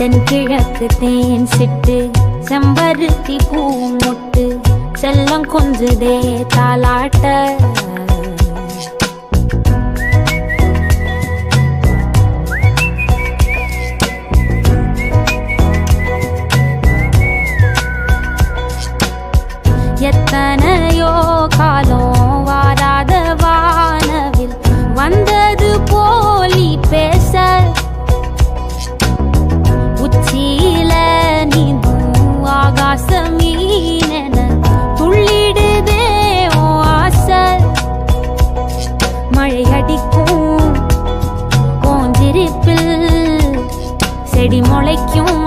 தென்கிழக்கு தேன் சிட்டு செம்பருத்தி பூ முட்டு செல்லம் கொஞ்சுதே தாலாட்ட எத்தனையோ காலம் வாராத வானவில் வந்தது போலி பேச உச்சியில நீந்தும் ஆகாச மீனென துள்ளிடுதே ஓ ஆசை மழை அடிக்கும் போஞ்சிரிப்பில் செடி முளைக்கும்